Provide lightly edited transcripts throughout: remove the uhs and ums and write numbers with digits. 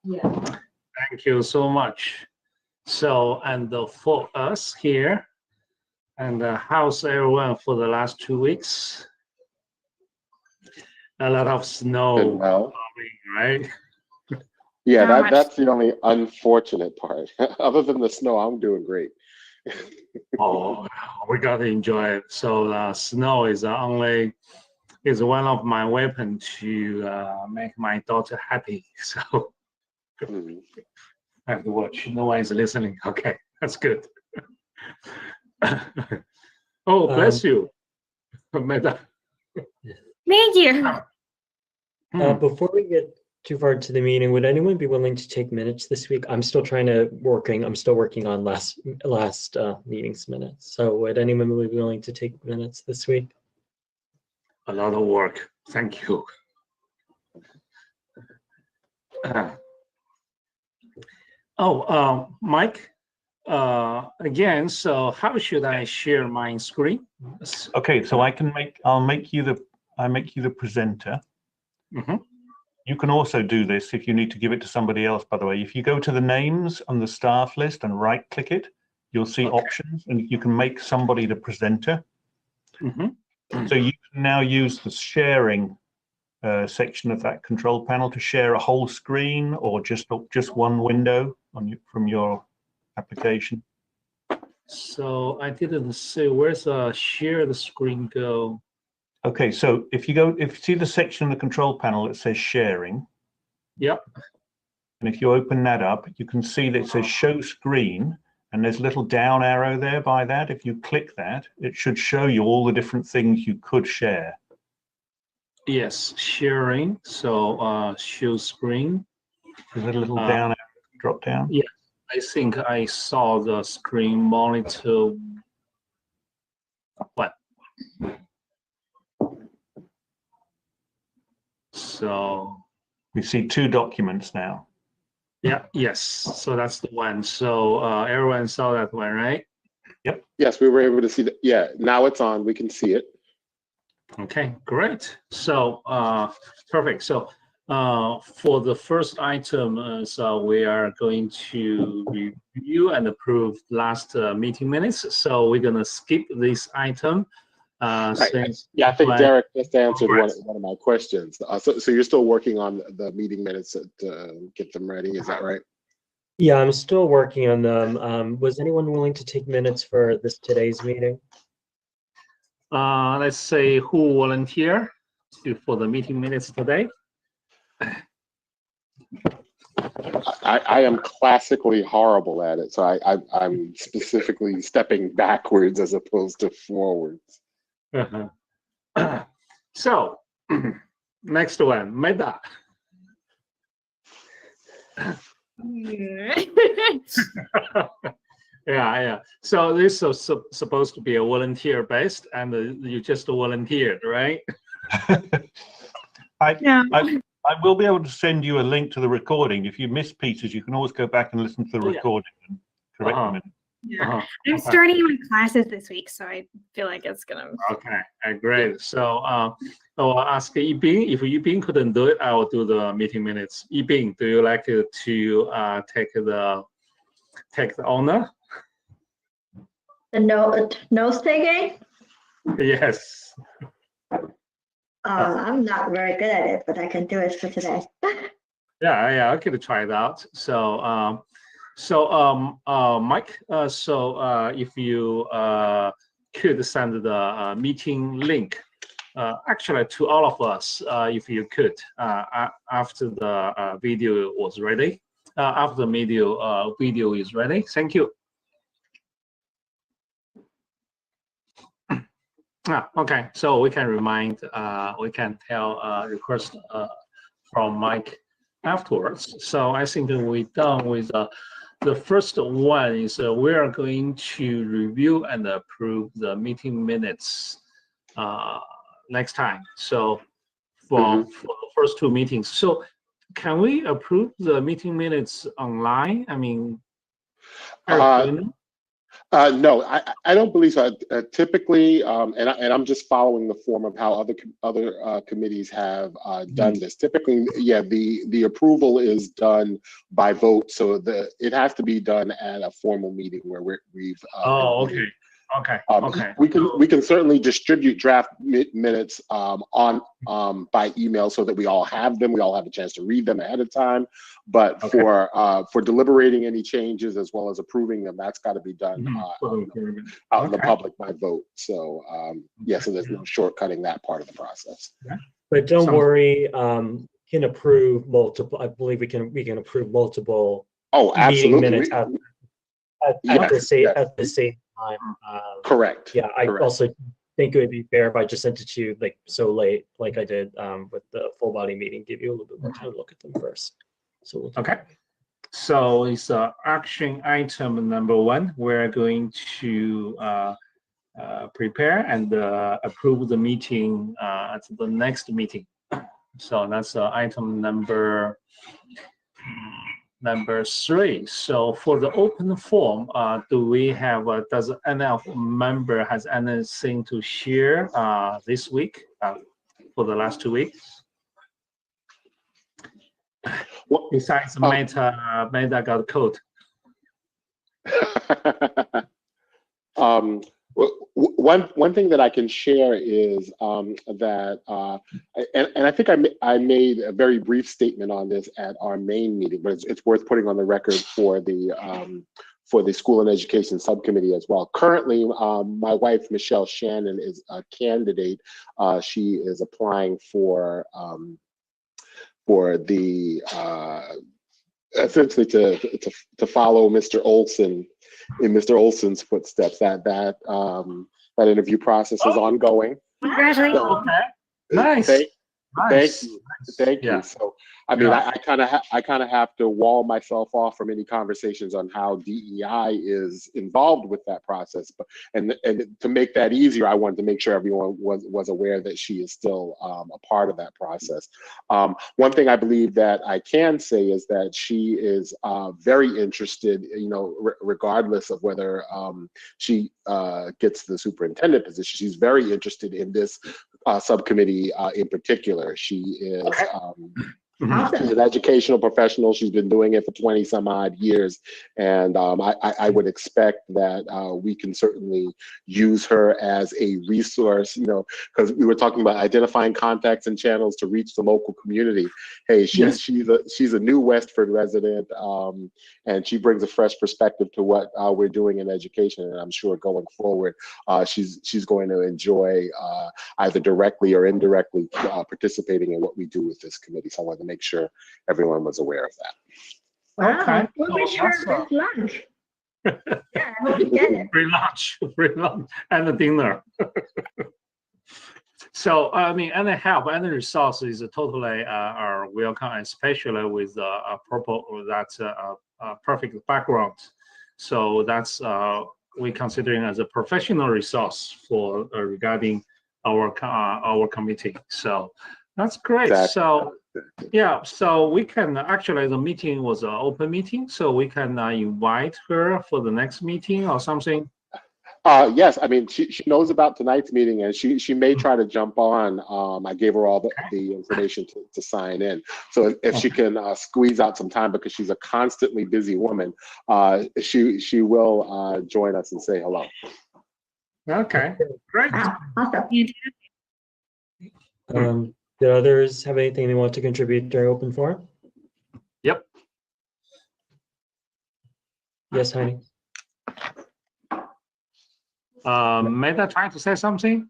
Yeah. Thank you so much. So, and for us here, and how's everyone for the last 2 weeks? A lot of snow coming, right? Yeah, that's the only unfortunate part. Other than the snow, I'm doing great. Oh, we got to enjoy it. So snow is one of my weapons to make my daughter happy. So I have to watch. No one is listening. Okay, that's good. Oh, bless you, Meta. Thank you. Before we get too far into the meeting, would anyone be willing to take minutes this week? I'm still working on last meeting's minutes. So would anyone be willing to take minutes this week? A lot of work. Thank you. Mike, again, so how should I share my screen? Okay, so I'll make you the presenter. You can also do this if you need to give it to somebody else, by the way. If you go to the names on the staff list and right click it, you'll see options and you can make somebody the presenter. So you can now use the sharing section of that control panel to share a whole screen or just one window from your application. So I didn't see, where's share the screen go? Okay, so if you see the section of the control panel that says sharing. Yep. And if you open that up, you can see that it says show screen, and there's a little down arrow there by that. If you click that, it should show you all the different things you could share. Yes, sharing. So show screen. There's a little down arrow, drop down. Yeah, I think I saw the screen monitor. What? So we see two documents now. Yeah, yes. So that's the one. So everyone saw that one, right? Yep. Yes, we were able to see that. Yeah, now it's on. We can see it. Okay, great. So perfect. So for the first item, so we are going to review and approve last meeting minutes. So we're going to skip this item. Since I think Derek just answered one of my questions. So you're still working on the meeting minutes to get them ready, is that right? Yeah, I'm still working on them. Was anyone willing to take minutes for today's meeting? Let's say who volunteer for the meeting minutes today? I am classically horrible at it, so I'm specifically stepping backwards as opposed to forwards. So next one, Meta. Yeah. So this is supposed to be a volunteer based, and you just volunteered, right? I will be able to send you a link to the recording. If you miss pieces, you can always go back and listen to the recording and correct them. Yeah, I'm starting my classes this week, so I feel like it's gonna. Okay, great. So I'll ask Yibing. If Yibing couldn't do it, I will do the meeting minutes. Yibing, do you like to take the honor? The nose taking? Yes. I'm not very good at it, but I can do it for today. Yeah, I could try it out. So Mike, if you could send the meeting link, actually to all of us, if you could, after the video was ready, after the video is ready. Thank you. Okay, so we can we can tell request from Mike afterwards. So I think we're done with the first one is we are going to review and approve the meeting minutes next time. So for the first two meetings. So can we approve the meeting minutes online? I mean, No, I don't believe so. Typically, and I'm just following the form of how other committees have done this. Typically, yeah, the approval is done by vote, so it has to be done at a formal meeting where we've. Oh, okay. Okay. We can certainly distribute draft minutes by email so that we all have them. We all have a chance to read them ahead of time. But for deliberating any changes as well as approving them, that's got to be done out in the public by vote. So yeah, so there's no shortcutting that part of the process. Yeah. But don't worry, can approve multiple. I believe we can approve multiple. Oh, absolutely. Meeting minutes at the same time. Correct. Yeah, I Correct. also think it would be fair if I just sent it to you like so late, like I did with the full body meeting, give you a little bit more time to look at them first. So okay. So it's action item number 1. We're going to prepare and approve the meeting at the next meeting. So that's item number 3. So for the open forum, do we have, does any member has anything to share this week for the last 2 weeks? Besides Meta got code. One thing that I can share is that, and I think I made a very brief statement on this at our main meeting, but it's worth putting on the record for the School and Education Subcommittee as well. Currently, my wife, Michelle Shannon, is a candidate. She is applying for the essentially to follow Mr. Olson in Mr. Olson's footsteps. That interview process is ongoing. Congratulations. So, Okay. Nice. Thank Yeah. you. So I mean, I kind of have to wall myself off from any conversations on how DEI is involved with that process. But and to make that easier, I wanted to make sure everyone was aware that she is still a part of that process. One thing I believe that I can say is that she is very interested, you know, regardless of whether she gets the superintendent position. She's very interested in this subcommittee in particular. She is. She's an educational professional. She's been doing it for 20 some odd years. And I would expect that we can certainly use her as a resource, you know, because we were talking about identifying contacts and channels to reach the local community. Hey, she's a new Westford resident, and she brings a fresh perspective to what we're doing in education. And I'm sure going forward, she's going to enjoy either directly or indirectly participating in what we do with this committee. So I wanted to make sure everyone was aware of that. Wow. Okay. We'll be sure this lunch. Yeah, I hope you get it. Free lunch and dinner. So I mean, any help, any resource is totally are welcome, especially with a perfect background. So that's we considering as a professional resource for regarding our committee. So that's great. Exactly. So yeah, so we can actually, the meeting was an open meeting, so we can invite her for the next meeting or something. Yes, I mean, she knows about tonight's meeting, and she may try to jump on. I gave her all the information to sign in. So if she can squeeze out some time, because she's a constantly busy woman, she will join us and say hello. Okay, great. Wow, awesome. Do others have anything they want to contribute during open forum? Yep. Yes, Heidi. Meta trying to say something?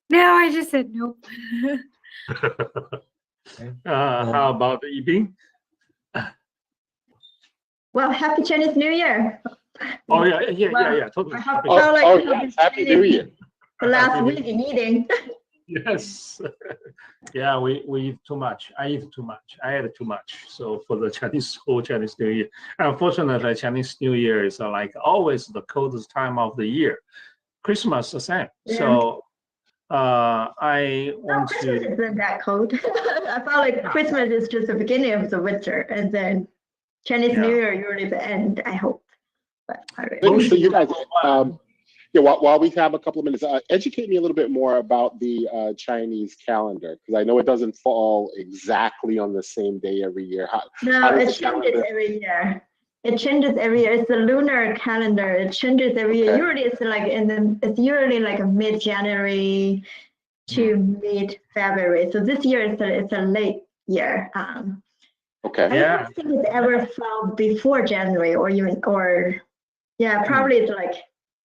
No, I just said nope. How about Yibing? Well, happy Chinese New Year. Oh yeah, totally. Happy New Year. The last week meeting. Yes. Yeah, we eat too much. I eat too much. I ate too much. So for the whole Chinese New Year. Unfortunately, Chinese New Year is like always the coldest time of the year. Christmas the same. Yeah. So I want Christmas to. isn't that cold. I felt like Christmas is just the beginning of the winter, and then Chinese New Year usually the end, I hope. But I So you guys, yeah, while we have a couple of minutes, educate me a little bit more about the Chinese calendar, because I know it doesn't fall exactly on the same day every year. No, does it the changes calendar- every year. It changes every year. It's a lunar calendar. It changes every year. Okay. Usually it's like it's usually like a mid-January to mid-February. So this year it's a late year. Okay. I Yeah. don't think it ever fell before January yeah, probably it's like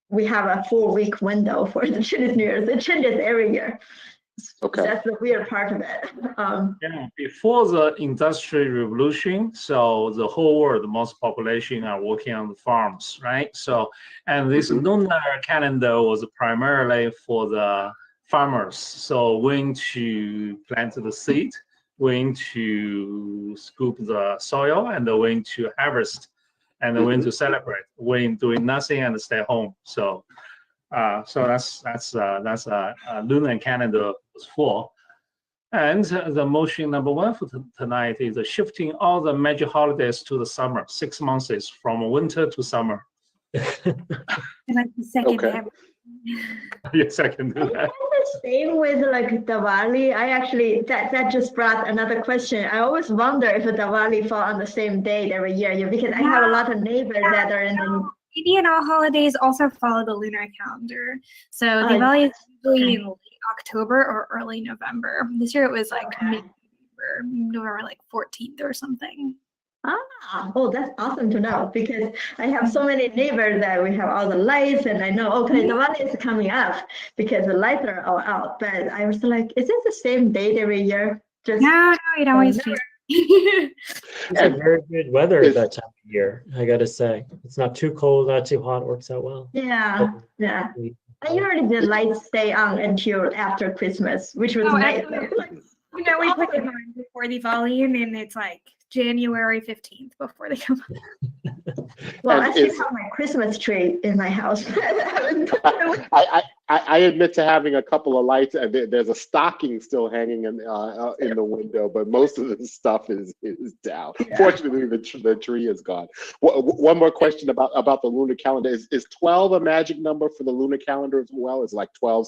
we have a 4-week window for the Chinese New Year. It changes every year. Okay. That's the weird part of it. Yeah, before the Industrial Revolution, so the whole world, most population are working on the farms, right? So, and this lunar calendar was primarily for the farmers. So when to plant the seed, when to scoop the soil, and when to harvest, and when to celebrate, when doing nothing and stay home. So, that's lunar calendar was for. And the motion number one for tonight is shifting all the major holidays to the summer, 6 months is from winter to summer. Like the second Okay. half. Yes, I can I do think that. the same with like Diwali. I actually that just brought another question. I always wonder if a Diwali fall on the same date every year, because I have a lot of neighbors that are in the Indian all holidays also follow the lunar calendar. So Diwali is usually in late October or early November. This year it was like November like 14th or something. Oh, that's awesome to know, because I have so many neighbors that we have all the lights, and I know, okay, Diwali is coming up because the lights are all out. But I was like, is it the same date every year? Just No, it always changes. It's a very good weather at that time of year, I gotta say. It's not too cold, not too hot, works out well. yeah. I usually the lights stay on until after Christmas, which was nice. You know, we put them on before Diwali, and then it's like January 15th before they come up. Well, And I still is- have my Christmas tree in my house. I admit to having a couple of lights, and there's a stocking still hanging in the window, but most of the stuff is down. Yeah. Fortunately, the tree is gone. One more question about the lunar calendar: is 12 a magic number for the lunar calendar as well? It's like 12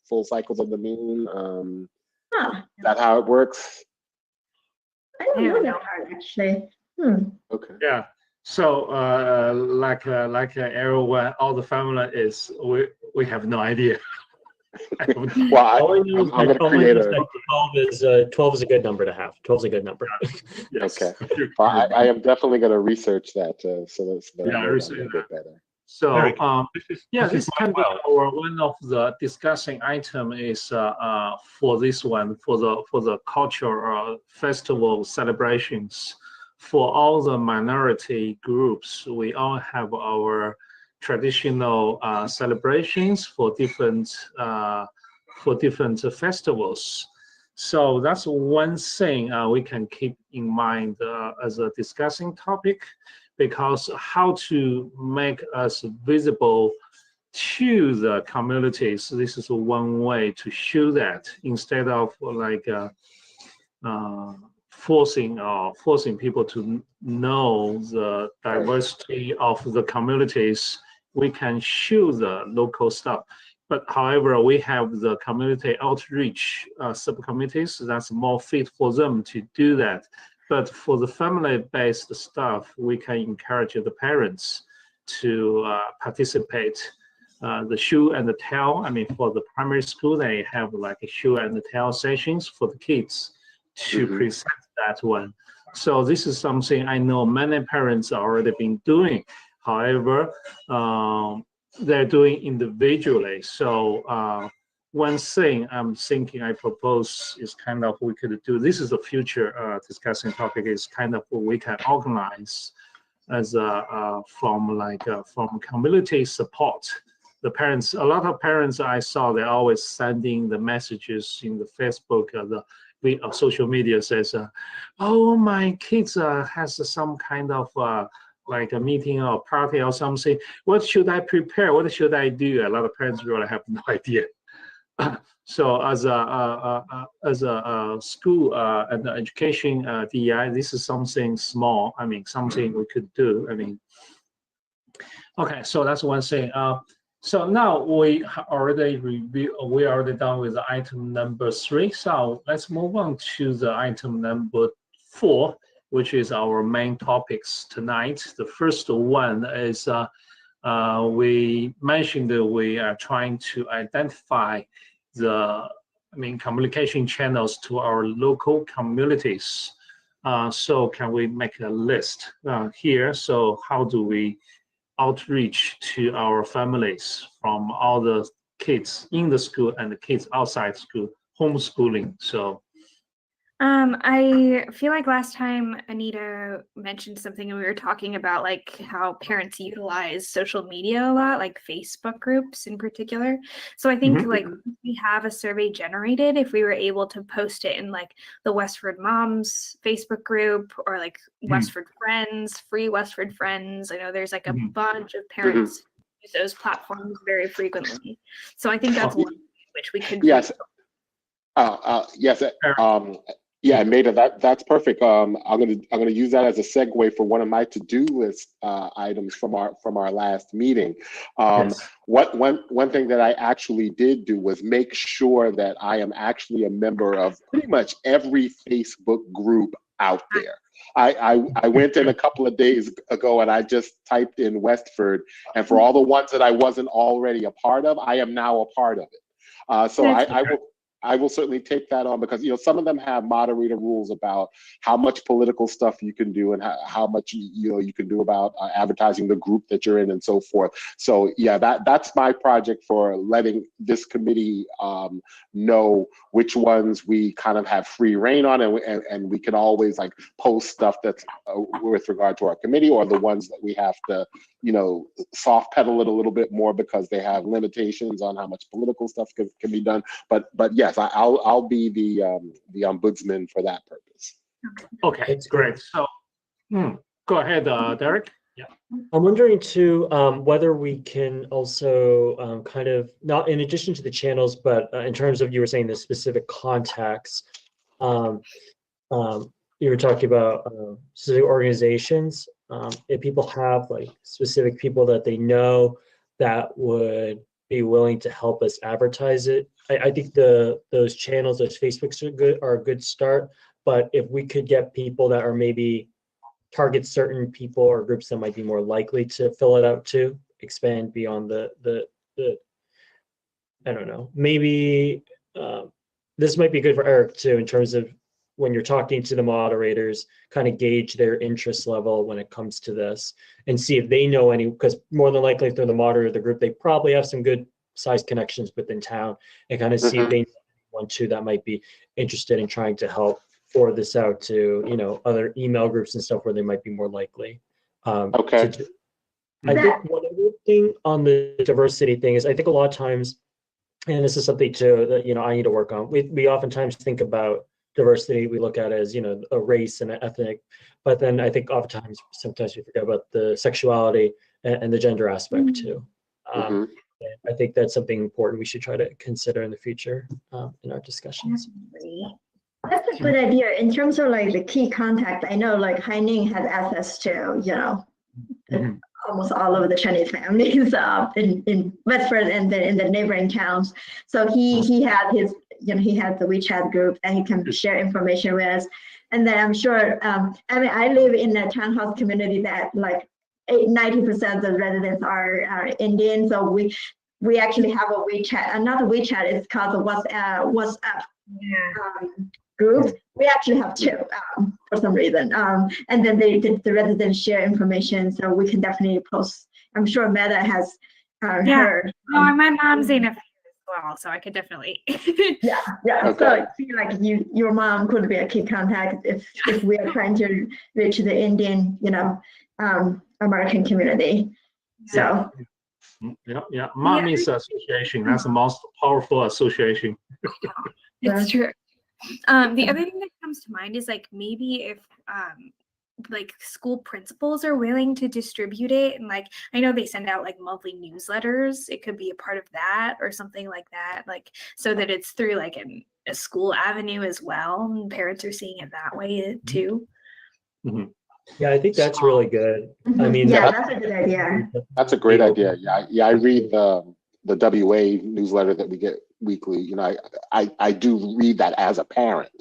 full cycles of the moon. Huh. Is that how it works? I don't know that part actually. Okay. Yeah. So, like everyone, all the family is, we have no idea. Well, All I know is I'm that gonna create 12 is a good number to have. 12 is a good number. Yes. Okay. Well, I am definitely going to research that so that I know research a little bit better. So, Very good. this can be one of the discussing item is for this one, for the cultural festival celebrations. For all the minority groups, we all have our traditional celebrations for different festivals. So that's one thing we can keep in mind as a discussing topic, because how to make us visible to the communities. This is one way to show that, instead of like forcing people to know the diversity of the communities. We can show the local stuff. But however, we have the community outreach subcommittees. That's more fit for them to do that. But for the family-based stuff, we can encourage the parents to participate. The show and the tell. I mean, for the primary school, they have like a show and the tell sessions for the kids to present that one. So this is something I know many parents are already been doing. However, they're doing individually. So one thing I'm thinking I propose is kind of we could do, this is a future discussing topic, is kind of what we can organize as from community support. The parents, a lot of parents I saw, they're always sending the messages in the Facebook, the social media says, oh, my kids has some kind of like a meeting or party or something. What should I prepare? What should I do? A lot of parents really have no idea. So as a school and education DEI, this is something small. I mean, something we could do. I mean, Okay, so that's one thing. So now we already done with the item number 3. So let's move on to the item number 4, which is our main topics tonight. The first one is we mentioned that we are trying to identify the communication channels to our local communities. So can we make a list here? So how do we outreach to our families from all the kids in the school and the kids outside school, homeschooling? So I feel like last time Anita mentioned something and we were talking about like how parents utilize social media a lot, like Facebook groups in particular. So I think like we have a survey generated, if we were able to post it in like the Westford Moms Facebook group or like Westford Friends, free Westford Friends. I know there's like a bunch of parents use those platforms very frequently. So I think that's one which we could yes. Yes. Yeah, Maida, that's perfect. I'm gonna use that as a segue for one of my to-do list items from our last meeting. One thing that I actually did do was make sure that I am actually a member of pretty much every Facebook group out there. I went in a couple of days ago and I just typed in Westford, and for all the ones that I wasn't already a part of, I am now a part of it. So I will certainly take that on, because some of them have moderator rules about how much political stuff you can do and how much you can do about advertising the group that you're in and so forth. So yeah, that's my project for letting this committee know which ones we kind of have free reign on, and we can always like post stuff that's with regard to our committee, or the ones that we have to soft pedal it a little bit more because they have limitations on how much political stuff can be done. But yes, I'll be the ombudsman for that purpose. Okay, great. So go ahead, Derek. Yeah. I'm wondering too whether we can also kind of, not in addition to the channels, but in terms of, you were saying the specific contacts, you were talking about specific organizations. If people have like specific people that they know that would be willing to help us advertise it, I think those channels, those Facebooks are a good start. But if we could get people that are maybe target certain people or groups that might be more likely to fill it out to expand beyond the I don't know, maybe this might be good for Eric too, in terms of when you're talking to the moderators, kind of gauge their interest level when it comes to this and see if they know any, because more than likely if they're the moderator of the group, they probably have some good sized connections within town, and kind of see if they know one too that might be interested in trying to help forward this out to other email groups and stuff where they might be more likely. Okay. I think one other thing on the diversity thing is, I think a lot of times, and this is something too that I need to work on. We oftentimes think about diversity, we look at it as a race and an ethnic, but then I think oftentimes sometimes we forget about the sexuality and the gender aspect too. I think that's something important we should try to consider in the future in our discussions. That's a good idea in terms of like the key contact. I know like Haining has access to almost all of the Chinese families in Westford and then in the neighboring towns. So he has his he has the WeChat group and he can share information with us. And then I'm sure I live in a townhouse community that like 90% of the residents are Indian. So we actually have a WeChat. Another WeChat is called the WhatsApp group. We actually have two for some reason. And then the residents share information, so we can definitely post. I'm sure Meta has heard. No, my mom's in a as well, so I could definitely. Yeah. Okay. So I feel like your mom could be a key contact if we are trying to reach the Indian, American community. So. Yeah. Mommy's association. That's the most powerful association. It's true. The other thing that comes to mind is like maybe if like school principals are willing to distribute it, and like I know they send out like monthly newsletters, it could be a part of that or something like that, like so that it's through like a school avenue as well, and parents are seeing it that way too. Yeah, I think that's really good. I mean, yeah, that's a good idea. That's a great idea. Yeah, I read the WA newsletter that we get weekly. You know, I do read that as a parent.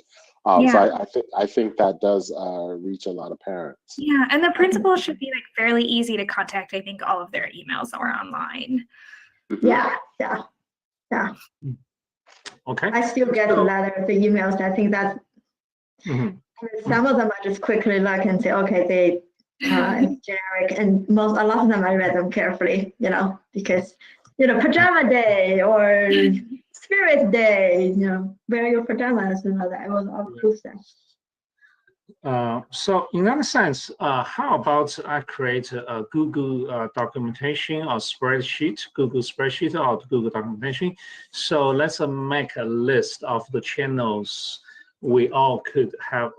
So I think that does reach a lot of parents. Yeah, and the principal should be like fairly easy to contact. I think all of their emails are online. Yeah. Okay. I still get the letters, the emails. I think that's some of them I just quickly look and say, okay, they it's generic, and a lot of them I read them carefully, you know, because pajama day or spirit day, wear your pajamas and all that. I was all cool stuff. So in that sense, how about I create a Google documentation or spreadsheet, Google spreadsheet or Google documentation. So let's make a list of the channels we all could have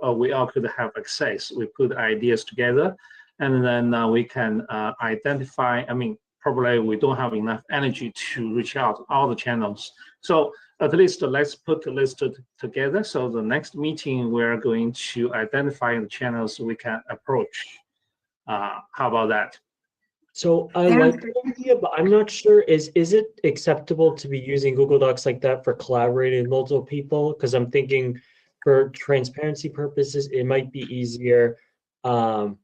access. We put ideas together, and then we can identify. I mean, probably we don't have enough energy to reach out all the channels. So at least let's put the list together. So the next meeting, we're going to identify the channels we can approach. How about that? So I like the idea, but I'm not sure, is it acceptable to be using Google Docs like that for collaborating with multiple people? Because I'm thinking for transparency purposes, it might be easier. Because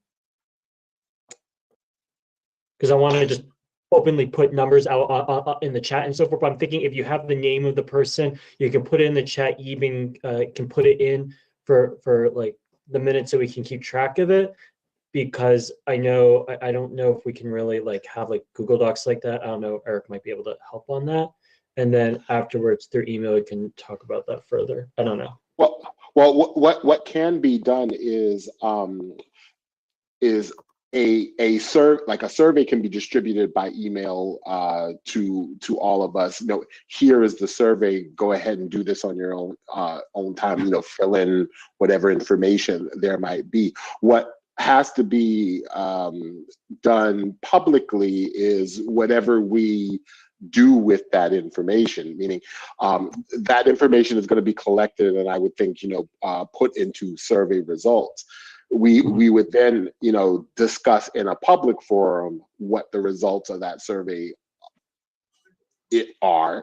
I want to just openly put numbers out in the chat and so forth. But I'm thinking if you have the name of the person, you can put it in the chat, even can put it in for like the minutes so we can keep track of it. Because I don't know if we can really like have like Google Docs like that. I don't know, Eric might be able to help on that. And then afterwards through email, we can talk about that further. I don't know. Well, what can be done is a survey can be distributed by email to all of us. Here is the survey. Go ahead and do this on your own time. Fill in whatever information there might be. What has to be done publicly is whatever we do with that information, meaning that information is going to be collected and I would think, put into survey results. We would then, discuss in a public forum what the results of that survey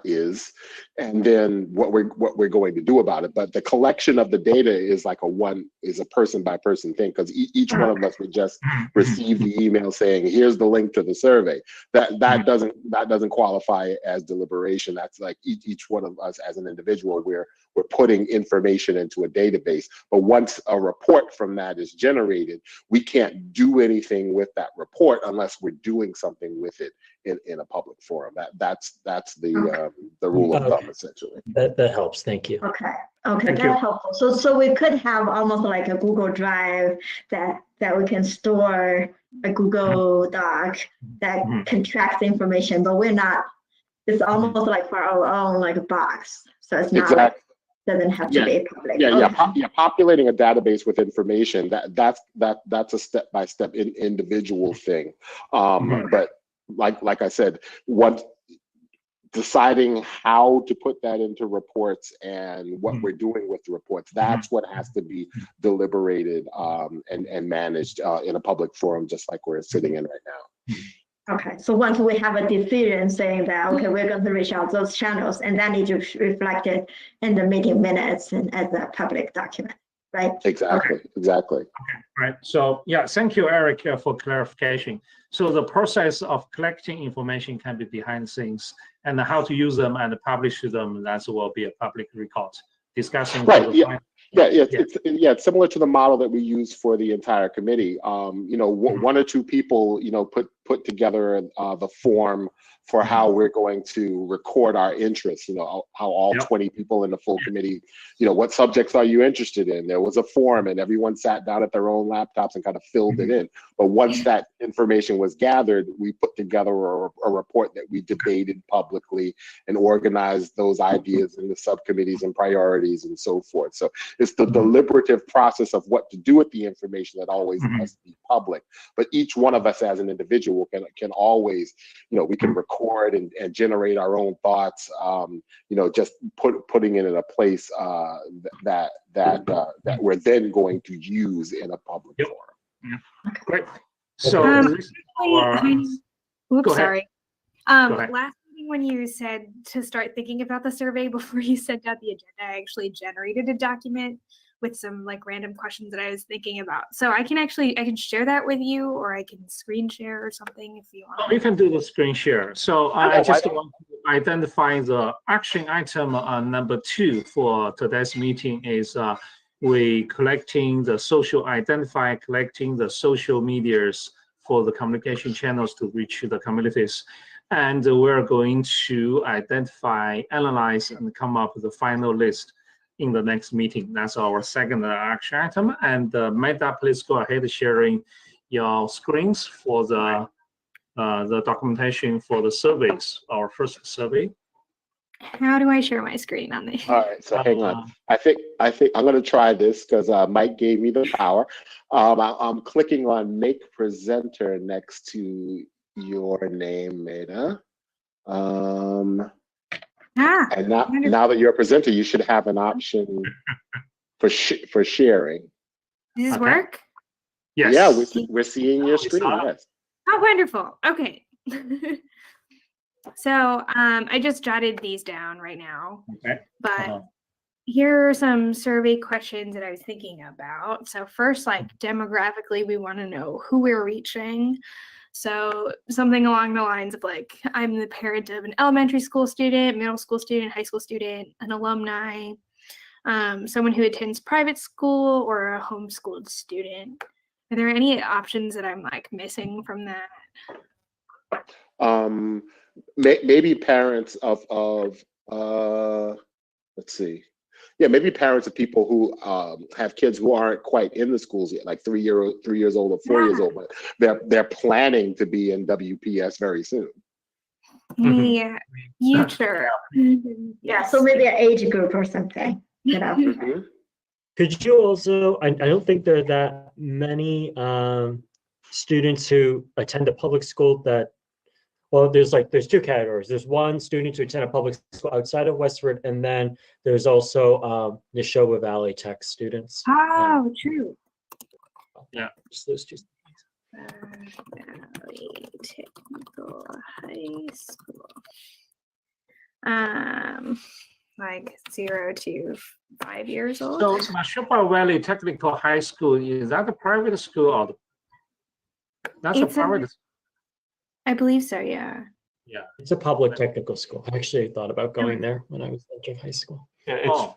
is, and then what we're going to do about it. But the collection of the data is like a person by person thing, because each one of us would just receive the email saying, here's the link to the survey. That doesn't qualify as deliberation. That's like each one of us as an individual, we're putting information into a database. But once a report from that is generated, we can't do anything with that report unless we're doing something with it in a public forum. That's the rule of thumb, essentially. That helps. Thank you. Okay, that's helpful. So we could have almost like a Google Drive that we can store a Google Doc that can track the information, but we're not. It's almost like for our own like box. So it's not. Exactly. Doesn't have to be public. Yeah. Populating a database with information that's a step-by-step individual thing. But like I said, once deciding how to put that into reports and what we're doing with the reports, that's what has to be deliberated and managed in a public forum, just like we're sitting in right now. Okay, so once we have a decision saying that, okay, we're going to reach out those channels, and that needs to be reflected in the meeting minutes and as a public document, right? Exactly. Okay, right. So yeah, thank you, Eric, for clarification. So the process of collecting information can be behind the scenes, and how to use them and publish them, that will be a public record discussing. Right. It's similar to the model that we use for the entire committee. One or two people, put together the form for how we're going to record our interests, how all 20 people in the full committee, what subjects are you interested in? There was a form and everyone sat down at their own laptops and kind of filled it in. But once that information was gathered, we put together a report that we debated publicly and organized those ideas in the subcommittees and priorities and so forth. So it's the deliberative process of what to do with the information that always must be public. But each one of us as an individual can always, we can record and generate our own thoughts, just putting it in a place that we're then going to use in a public forum. Great. So this is our- Whoops, Go ahead. sorry. Go ahead. Last meeting when you said to start thinking about the survey before you sent out the agenda, I actually generated a document with some like random questions that I was thinking about. So I can share that with you, or I can screen share or something if you want. Oh, you can do the screen share. So I just want to identify the action item number 2 for today's meeting is we collecting the social medias for the communication channels to reach the communities. And we're going to identify, analyze, and come up with the final list in the next meeting. That's our second action item. And Meta, please go ahead sharing your screens for the documentation for the surveys, our first survey. How do I share my screen on the? All right, so hang on. I think I'm going to try this because Mike gave me the power. I'm clicking on Make Presenter next to your name, Meta. And now that you're a presenter, you should have an option for sharing. Does this work? Yes. Yeah, we're seeing your screen. Yes. Oh, wonderful. Okay. So I just jotted these down right now. Okay. But here are some survey questions that I was thinking about. So first, like demographically, we want to know who we're reaching. So something along the lines of like, I'm the parent of an elementary school student, middle school student, high school student, an alumni, someone who attends private school, or a homeschooled student. Are there any options that I'm like missing from that? Maybe parents of let's see. Yeah, maybe parents of people who have kids who aren't quite in the schools yet, like 3 years old or 4 years old, but they're planning to be in WPS very soon. Yeah, future. Yeah, so maybe an age group or something. Could you also, I don't think there are that many students who attend a public school that, well, there's 2 categories. There's one, students who attend a public school outside of Westford, and then there's also Neshoba Valley Tech students. Oh, true. Yeah. Just those 2. Valley Technical High School. Like 0 to 5 years old. So Neshoba Valley Technical High School, is that a private school or that's a private? I believe so, yeah. Yeah. It's a public technical school. I actually thought about going there when I was in high school. Yeah,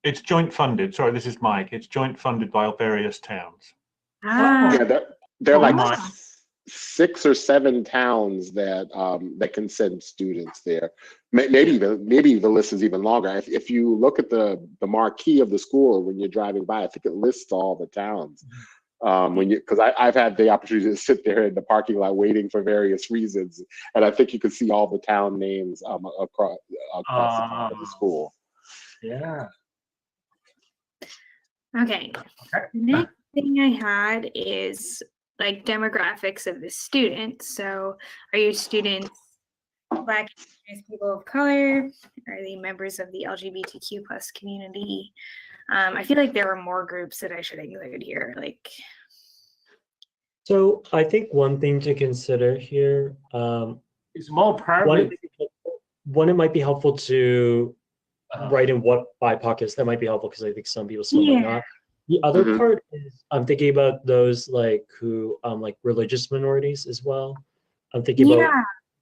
it's joint funded. Sorry, this is Mike. It's joint funded by various towns. Yeah, there are like 6 or 7 towns that that can send students there. Maybe the list is even longer. If you look at the marquee of the school when you're driving by, I think it lists all the towns. Because I've had the opportunity to sit there in the parking lot waiting for various reasons, and I think you can see all the town names across the top of the school. Yeah. Okay. The next thing I had is like demographics of the students. So are your students Black, people of color? Are they members of the LGBTQ+ community? I feel like there are more groups that I should include here. Like, so I think one thing to consider here, it's more private. One, it might be helpful to write in what BIPOC is. That might be helpful because I think some people still might not. The other part is I'm thinking about those like who like religious minorities as well. I'm thinking about.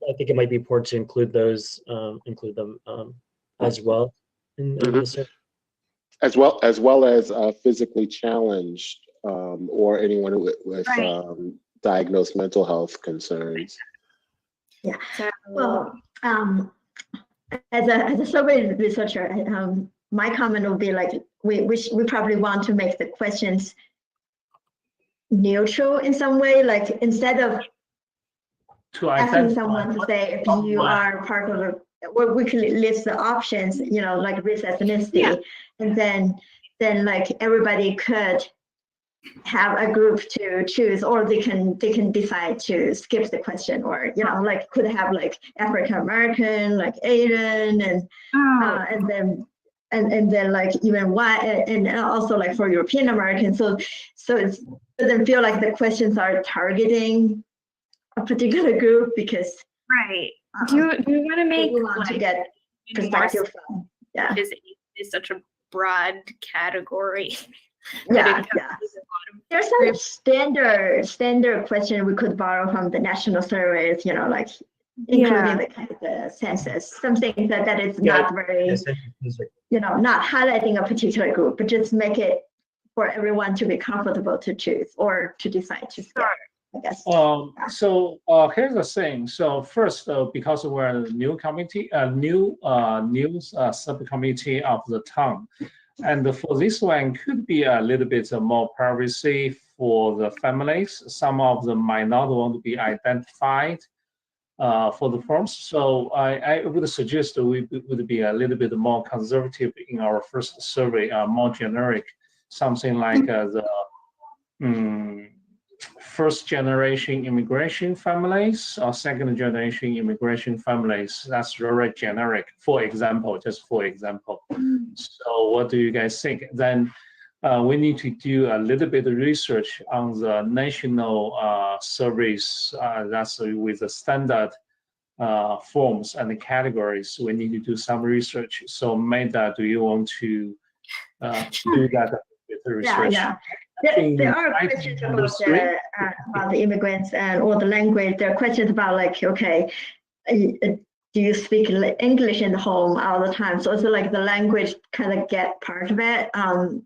I think it might be important to include those, include them as well in the survey. As well as physically challenged or anyone with diagnosed mental health concerns. Yeah. Well, as a survey researcher, my comment would be like we probably want to make the questions neutral in some way, like instead of asking someone to say if you are part of a, well, we can list the options, you know, like race, ethnicity, and then like everybody could have a group to choose, or they can decide to skip the question, or you know, like could have like African American, like Asian, and then like even white, and also like for European American. So so it doesn't feel like the questions are targeting a particular group because Right. Do you want to make we want to get perspective from, yeah. Because it is such a broad category. Yeah. There's some standard question we could borrow from the national surveys, like including the census, something that is not very, not highlighting a particular group, but just make it for everyone to be comfortable to choose or to decide to skip, I guess. So here's the thing. So first, because we're a new committee, new subcommittee of the town, and for this one could be a little bit more privacy for the families. Some of them might not want to be identified for the forms. So I would suggest we would be a little bit more conservative in our first survey, more generic, something like the first generation immigration families or second generation immigration families. That's very generic, for example, just for example. So what do you guys think? Then we need to do a little bit of research on the national surveys. That's with the standard forms and the categories. We need to do some research. So Maida, do you want to do that with the research? Yeah. There are questions about the immigrants and or the language. There are questions about like, okay, do you speak English in the home all the time? So it's like the language kind of get part of it. And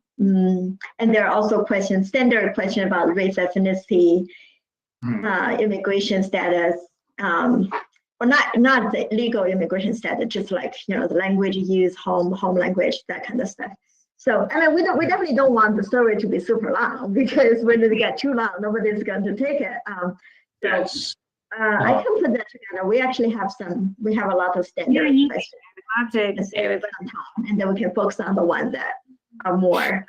there are also questions, standard question about race, ethnicity, immigration status, or not the legal immigration status, just like the language you use, home language, that kind of stuff. So, I mean, we definitely don't want the survey to be super long because when it gets too long, nobody's going to take it. Yes. I can put that together. We actually have we have a lot of standard questions. And then we can focus on the ones that are more.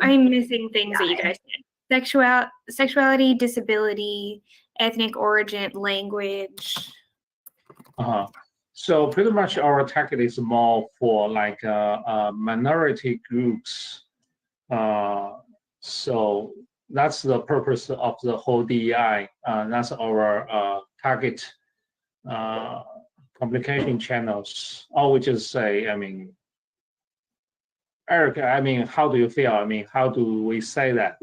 I'm missing things that you guys said. Sexuality, disability, ethnic origin, language. So pretty much our target is more for like minority groups. So that's the purpose of the whole DEI. That's our target communication channels. Or we just say, I mean, Eric, I mean, how do you feel? I mean, how do we say that?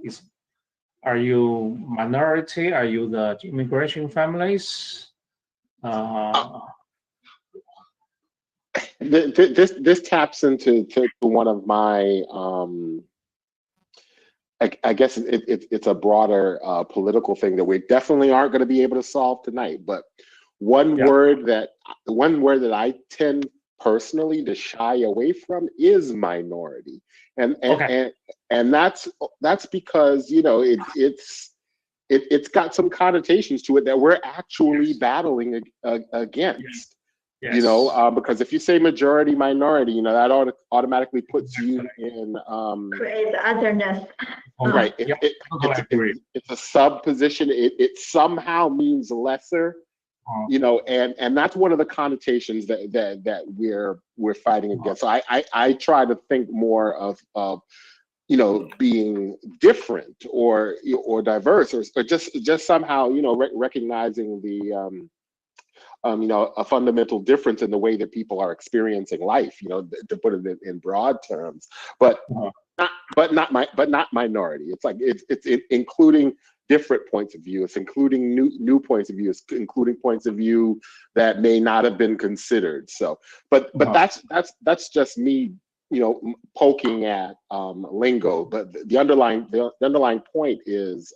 Are you minority? Are you the immigration families? This taps into one of my I guess it's a broader political thing that we definitely aren't going to be able to solve tonight. But one word that I tend personally to shy away from is minority, and that's because it's got some connotations to it that we're actually battling against. Yes. Because if you say majority minority, that automatically puts you in create otherness. Right. It's a sub position. It somehow means lesser. And that's one of the connotations that we're fighting against. So I try to think more of being different or diverse or just somehow recognizing the a fundamental difference in the way that people are experiencing life, to put it in broad terms, but not minority. It's like it's including different points of view. It's including new points of view. It's including points of view that may not have been considered. So, but that's just me, poking at lingo. But the underlying point is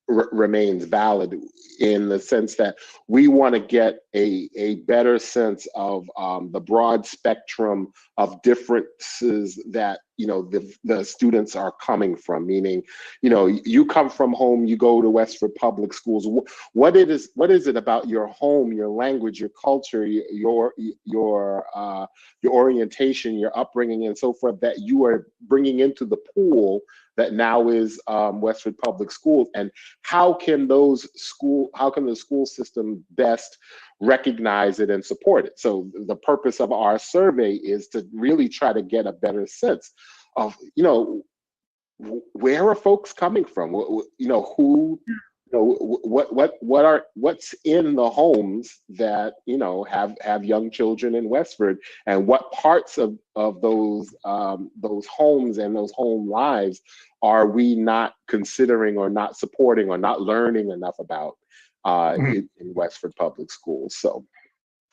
remains valid in the sense that we want to get a better sense of the broad spectrum of differences that the students are coming from. Meaning, you come from home, you go to Westford Public Schools. What is it about your home, your language, your culture, your orientation, your upbringing, and so forth that you are bringing into the pool that now is Westford Public Schools, and how can the school system best recognize it and support it? So the purpose of our survey is to really try to get a better sense of, where are folks coming from? You know, who, you know, what's in the homes that, you know, have young children in Westford, and what parts of those homes and those home lives are we not considering or not supporting or not learning enough about in Westford Public Schools? So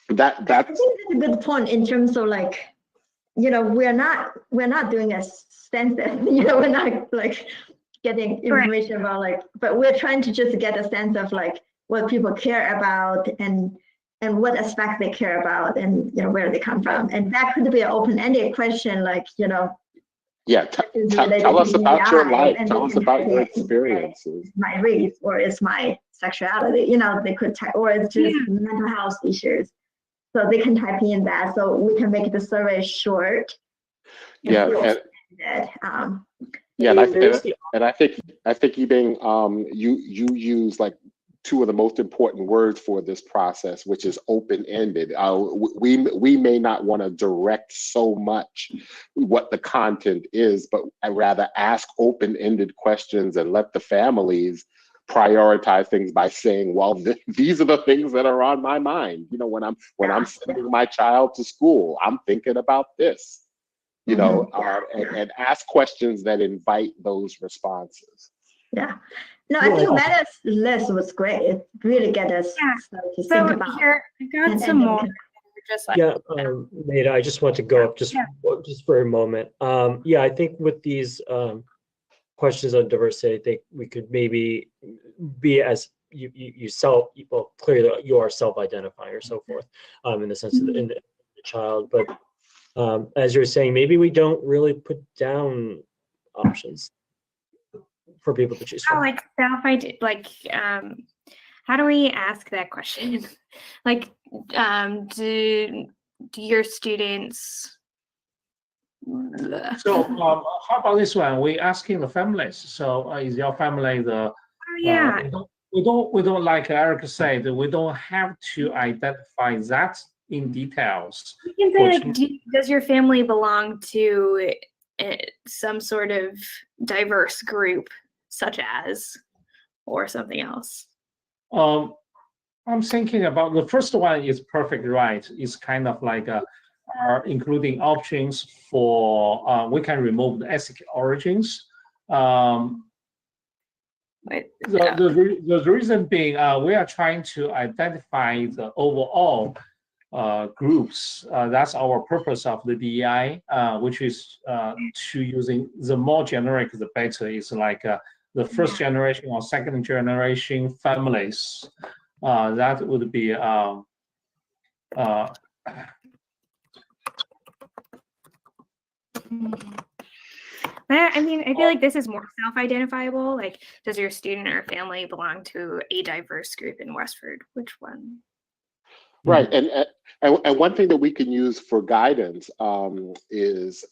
that's I think that's a good point in terms of like, you know, we're not doing a census, you know, we're not like getting information about like, but we're trying to just get a sense of like what people care about and what aspects they care about, and, you know, where they come from. And that could be an open-ended question, like, you know, yeah, tell us about your life, tell us about your experiences. My race, or it's my sexuality, you know, they could type, or it's just mental health issues. So they can type in that, so we can make the survey short. Yeah, and I think Yibing, you use like two of the most important words for this process, which is open-ended. We may not want to direct so much what the content is, but I'd rather ask open-ended questions and let the families prioritize things by saying, well, these are the things that are on my mind. You know, when I'm sending my child to school, I'm thinking about this, you know, and ask questions that invite those responses. Yeah. No, I think Metta's list was great. It really get us to think about. Here, I got some more. Just like Meta, I just want to go up just for a moment. Yeah, I think with these questions on diversity, I think we could maybe be as well, clearly you are self-identifying or so forth, in the sense of the child, but as you're saying, maybe we don't really put down options for people to choose from. Oh, like how do we ask that question? Like, do your students? So how about this one? We asking the families. So is your family the? We don't like Eric said, we don't have to identify that in details. You can say like, does your family belong to some sort of diverse group, such as, or something else? I'm thinking about the first one is perfect, right? It's kind of like including options for, we can remove the ethnic origins. The reason being, we are trying to identify the overall groups. That's our purpose of the DEI, which is to using the more generic, the better. It's like the first generation or second generation families. That would be I mean, I feel like this is more self-identifiable. Like, does your student or family belong to a diverse group in Westford? Which one? Right, and one thing that we can use for guidance is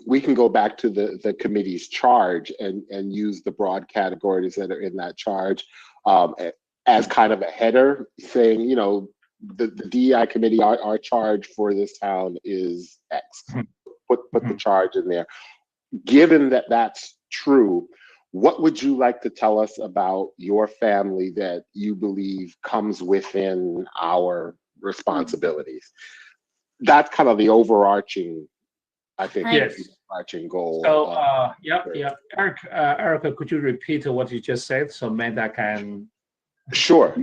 we can go back to the committee's charge and use the broad categories that are in that charge as kind of a header, saying, you know, the DEI committee, our charge for this town is X. Put the charge in there. Given that that's true, what would you like to tell us about your family that you believe comes within our responsibilities? That's kind of the overarching, I think, overarching goal. So, Erica, could you repeat what you just said so Amanda can? Sure.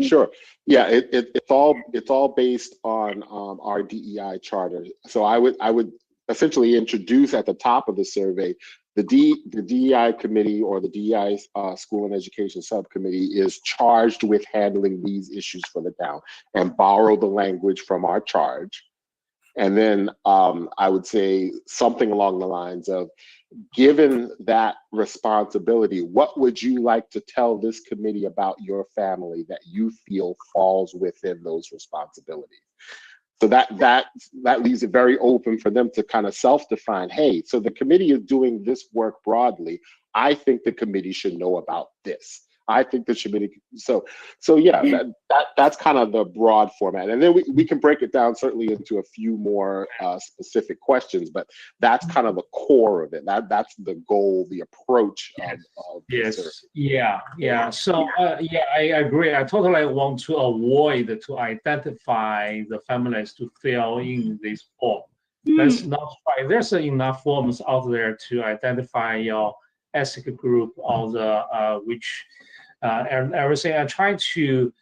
Yeah, it's all based on our DEI charter. So I would essentially introduce at the top of the survey, the DEI committee, or the DEI School and Education Subcommittee, is charged with handling these issues for the town, and borrow the language from our charge. And then I would say something along the lines of, given that responsibility, what would you like to tell this committee about your family that you feel falls within those responsibilities? So that leaves it very open for them to kind of self-define. Hey, so the committee is doing this work broadly. I think the committee should know about this. I think there should be, so yeah, that's kind of the broad format. And then we can break it down certainly into a few more specific questions, but that's kind of the core of it. That's the goal, the approach of yes, yeah. So yeah, I agree. I totally want to avoid to identify the families to fill in this form. That's not right. There's enough forms out there to identify your ethnic group or the which and everything. I try to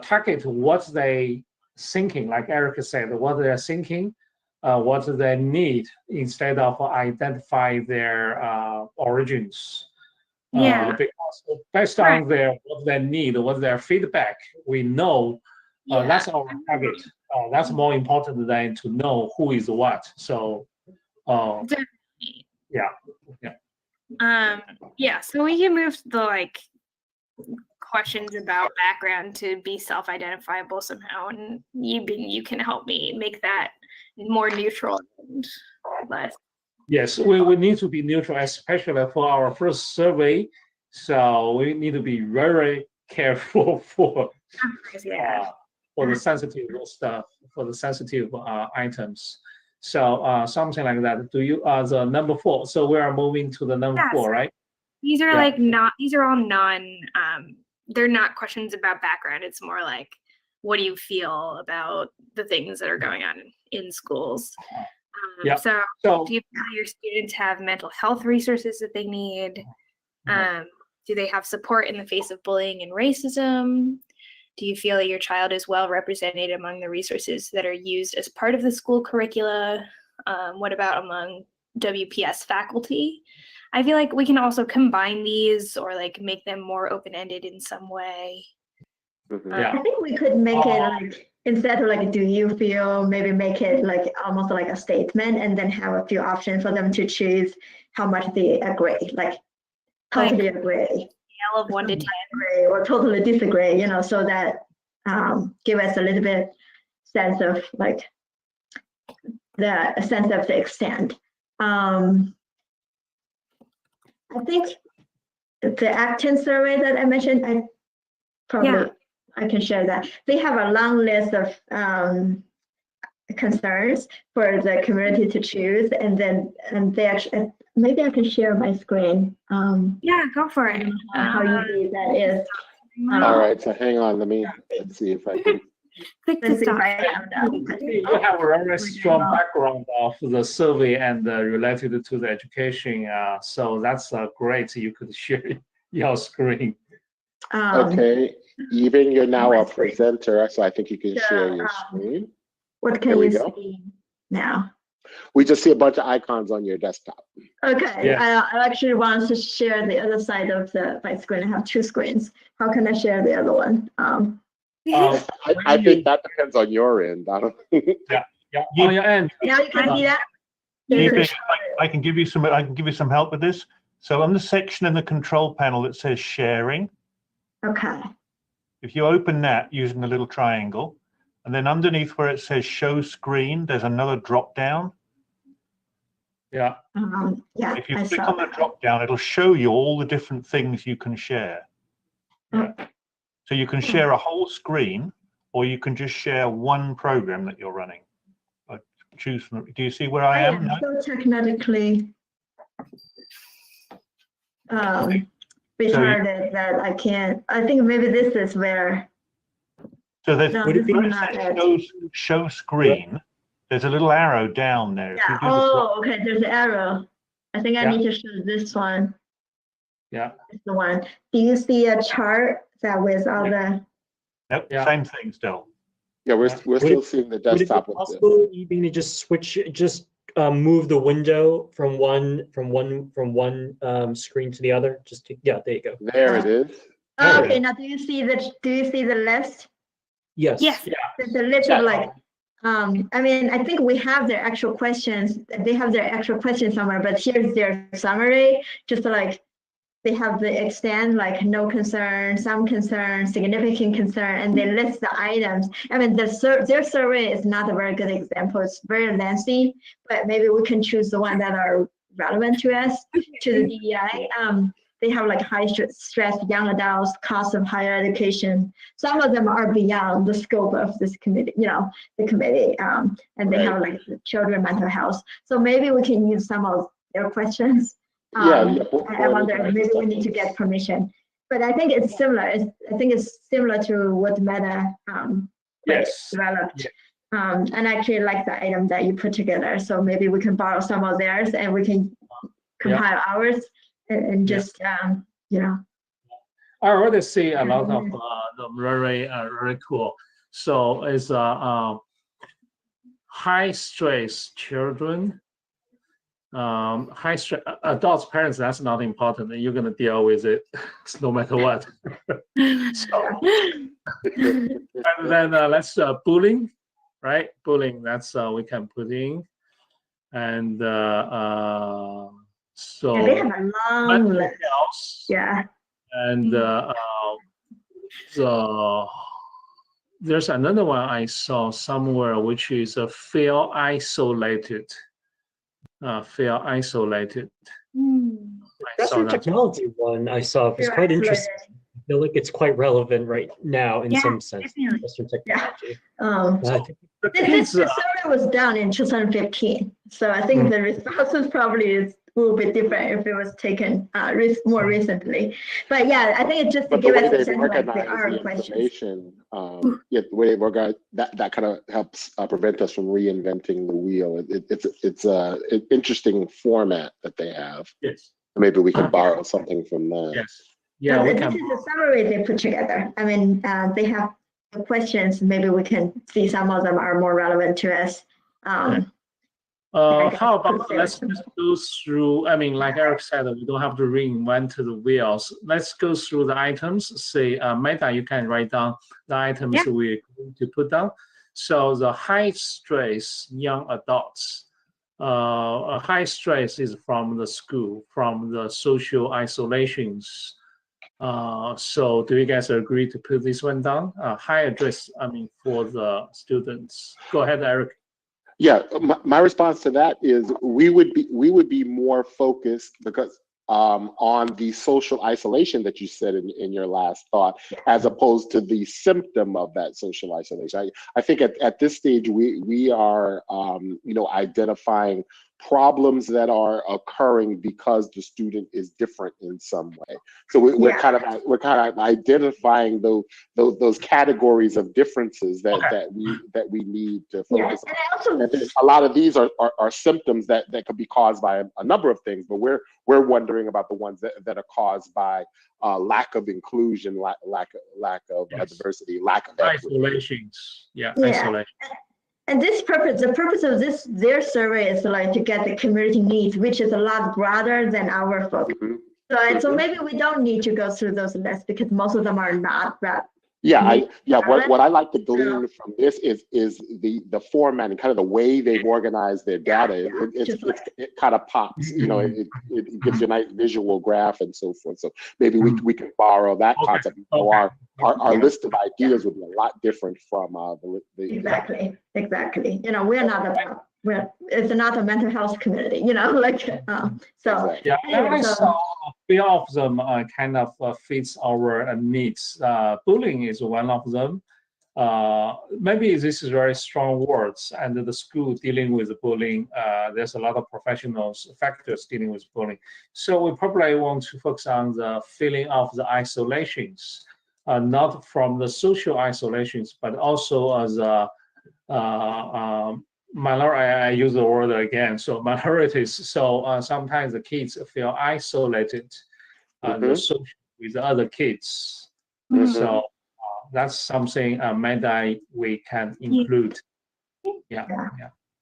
target what they thinking, like Erica said, what they're thinking, what they need, instead of identify their origins. Because based on what they need, what their feedback, we know that's our target. That's more important than to know who is what. So, yeah. So we can move the questions about background to be self-identifiable somehow, and you can help me make that more neutral and less. Yes, we need to be neutral, especially for our first survey. So we need to be very careful for the sensitive stuff, for the sensitive items. So something like that. Do you the number 4? So we are moving to the number 4, right? These are these are all they're not questions about background. It's more like, what do you feel about the things that are going on in schools? So do you feel your students have mental health resources that they need? Do they have support in the face of bullying and racism? Do you feel that your child is well represented among the resources that are used as part of the school curricula? What about among WPS faculty? I feel like we can also combine these or make them more open-ended in some way. I think we could make it instead of do you feel, maybe make it almost like a statement, and then have a few options for them to choose how much they agree, totally agree, scale of 1 to 10, agree, or totally disagree, so that give us a little bit sense of the extent. I think the Acton survey that I mentioned, I can share that. They have a long list of concerns for the community to choose, and they actually, maybe I can share my screen. Go for it. How easy that is. All right, so hang on, let's see if I can. You have a very strong background of the survey and related to the education, so that's great. You could share your screen. Okay, even you're now a presenter, so I think you can share your screen. What can you see now? We just see a bunch of icons on your desktop. Okay, yeah. I actually want to share the other side of my screen. I have 2 screens. How can I share the other one? I think that depends on your end. I don't. On your end. Now you can see that. I can give you some help with this. So on the section in the control panel that says sharing. Okay. If you open that using the little triangle, and then underneath where it says show screen, there's another drop down. Yeah. If you click on the drop down, it'll show you all the different things you can share. So you can share a whole screen, or you can just share one program that you're running. Choose from. Do you see where I am? So technically retarded that I can't. I think maybe this is where. So there's show screen. There's a little arrow down there. Yeah. Okay. There's an arrow. I think I need to show this one. Yeah. It's the one. Do you see a chart that with all the? Nope. Same thing still. Yeah, we're still seeing the desktop. Would it be possible even to just move the window from one screen to the other? There you go. There it is. Okay. Now, do you see the list? Yes. Yes. Yeah. The list of I mean, I think we have their actual questions. They have their actual questions somewhere, but here's their summary. Just they have the extent, no concern, some concern, significant concern, and they list the items. I mean, their survey is not a very good example. It's very lengthy, but maybe we can choose the one that are relevant to us, to the DEI. they have like high stress young adults, cost of higher education. Some of them are beyond the scope of this committee, the committee, and they have like the children mental health. So maybe we can use some of their questions. I wonder if maybe we need to get permission. But I think it's similar. I think it's similar to what Meta developed. Yeah. And I actually like the item that you put together. So maybe we can borrow some of theirs and we can compile ours and just, I already see a lot of them very cool. So it's high stress children, high stress adults, parents. That's not important. You're gonna deal with it no matter what. So, and then let's bullying. Right, bullying. That's we can put in, and so they have a long list. Yeah, and there's another one I saw somewhere, which is feel isolated. Feel isolated. That's the technology one I saw. It was quite interesting. I feel like it's quite relevant right now in some sense. Western technology. This survey was done in 2015, so I think the responses probably is a little bit different if it was taken more recently. But yeah, I think it's just to give us a sense like there are questions. The way they work out, that kind of helps prevent us from reinventing the wheel. It's an interesting format that they have. Yes. Maybe we can borrow something from that. Yes. Yeah, this is a summary they put together. I mean, they have the questions. Maybe we can see some of them are more relevant to us. How about let's just go through, I mean, like Eric said, we don't have to reinvent the wheels. Let's go through the items. Say, Meta, you can write down the items we're going to put down. So the high stress young adults. High stress is from the school, from the social isolations. So do you guys agree to put this one down? High address, I mean, for the students. Go ahead, Eric. Yeah, my response to that is we would be more focused because on the social isolation that you said in your last thought, as opposed to the symptom of that social isolation. I think at this stage we are identifying problems that are occurring because the student is different in some way. So we're kind of identifying those categories of differences that we need to focus on. And a lot of these are symptoms that could be caused by a number of things, but we're wondering about the ones that are caused by lack of inclusion, lack of diversity, lack of isolations. Isolation. And the purpose of their survey is like to get the community needs, which is a lot broader than our focus. So maybe we don't need to go through those lists because most of them are not that. What I like to glean from this is the format and kind of the way they've organized their data. It kind of pops, it gives you a nice visual graph and so forth. So maybe we can borrow that concept. Our list of ideas would be a lot different from Exactly. We're not it's not a mental health community, so. Yeah, I saw a few of them kind of fits our needs. Bullying is one of them. Maybe this is very strong words, and the school dealing with bullying, there's a lot of professionals, factors dealing with bullying. So we probably want to focus on the feeling of the isolations, not from the social isolations, but also as a minority. I use the word again. So minorities. So sometimes the kids feel isolated with other kids. So that's something we can include.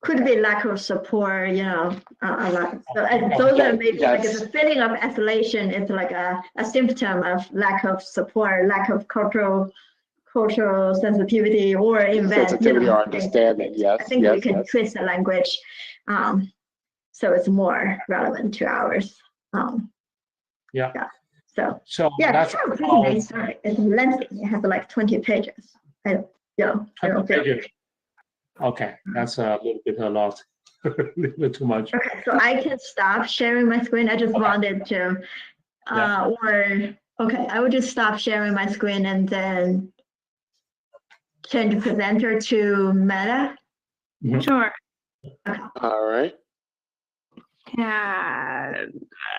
Could be lack of support, a lot. So those are maybe like the feeling of isolation. It's like a symptom of lack of support, lack of cultural sensitivity or sensitivity or understanding. Yes, I think we can twist the language, so it's more relevant to ours. So that's a pretty nice story. It's lengthy. It has like 20 pages. 20 pages. Okay, that's a little bit a lot. A little bit too much. Okay, so I can stop sharing my screen. I just wanted to Or, okay, I would just stop sharing my screen and then change presenter to Meta. Sure. All right. Yeah.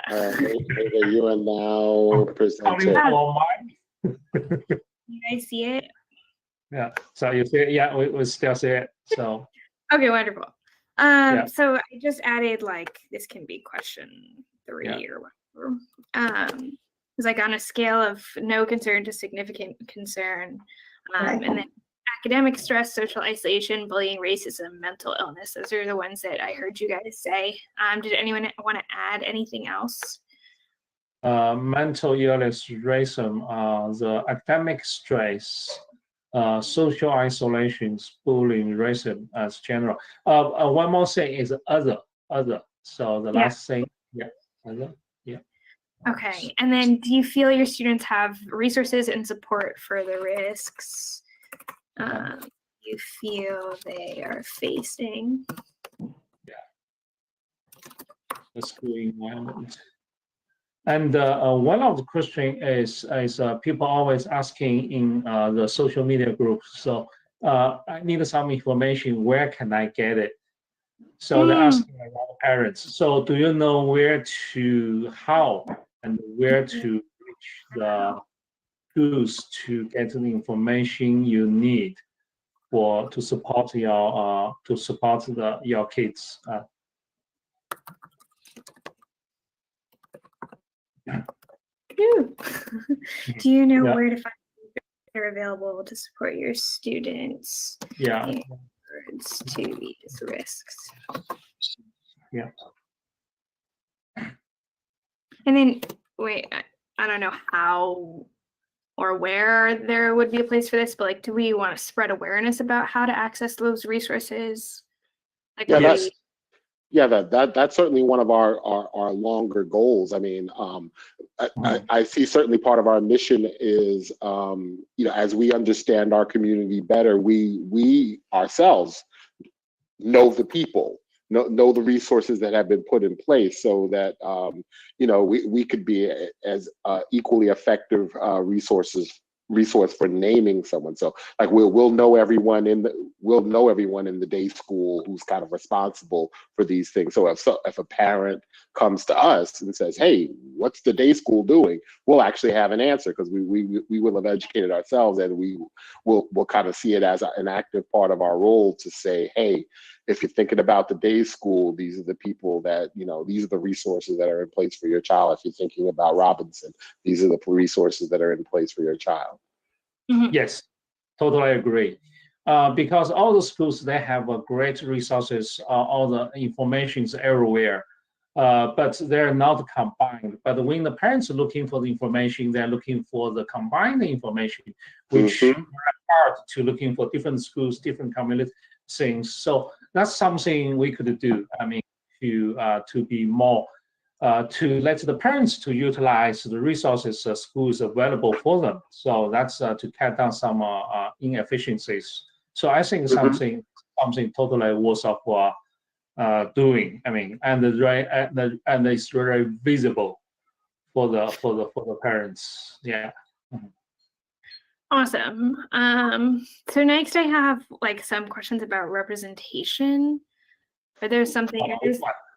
You are now presenter. Follow mine. You guys see it? Yeah. So you see it? Yeah, we still see it. So. Okay, wonderful. So I just added like this can be question 3 or whatever. It's like on a scale of no concern to significant concern, and then academic stress, social isolation, bullying, racism, mental illness. Those are the ones that I heard you guys say. Did anyone want to add anything else? Mental illness, racism, the academic stress, social isolation, bullying, racism as general. One more thing is other. So the last thing, other. Okay, and then do you feel your students have resources and support for the risks you feel they are facing? The school environment. And one of the question is people always asking in the social media groups. So I need some information. Where can I get it? So they're asking a lot of parents. So do you know where to, how, and where to reach the schools to get the information you need to support your your kids? Do you know where to find they're available to support your students? In regards to these risks. And then wait, I don't know how or where there would be a place for this, but like, do we want to spread awareness about how to access those resources? Like, that's certainly one of our longer goals. I mean, I see certainly part of our mission is, as we understand our community better, we ourselves know the people, know the resources that have been put in place, so that we could be as equally effective resource for naming someone. So like we'll know everyone in the day school who's kind of responsible for these things. So if a parent comes to us and says, hey, what's the day school doing? We'll actually have an answer, because we will have educated ourselves, and we'll kind of see it as an active part of our role to say, hey, if you're thinking about the day school, these are the people that, these are the resources that are in place for your child. If you're thinking about Robinson, these are the resources that are in place for your child. Yes, totally agree. Because all the schools, they have great resources, all the information is everywhere, but they're not combined. But when the parents are looking for the information, they're looking for the combined information, which are hard to looking for different schools, different community things. So that's something we could do. I mean, to be more, to let the parents to utilize the resources schools available for them. So that's to cut down some inefficiencies. So I think something totally worth of doing. I mean, and it's very visible for the parents. Yeah. Awesome. So next I have like some questions about representation. Are there things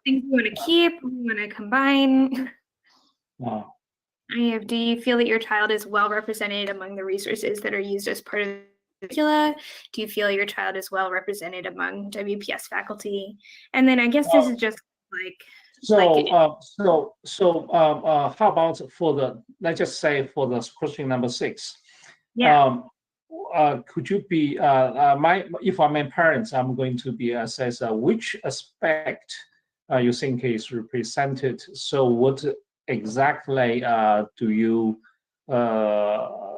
you want to keep, you want to combine? Do you feel that your child is well represented among the resources that are used as part of the curricula? Do you feel your child is well represented among WPS faculty? And then I guess this is just like. How about let's just say for the question number 6. Could you be if I'm a parent, I'm going to be assess which aspect you think is represented. So what exactly do you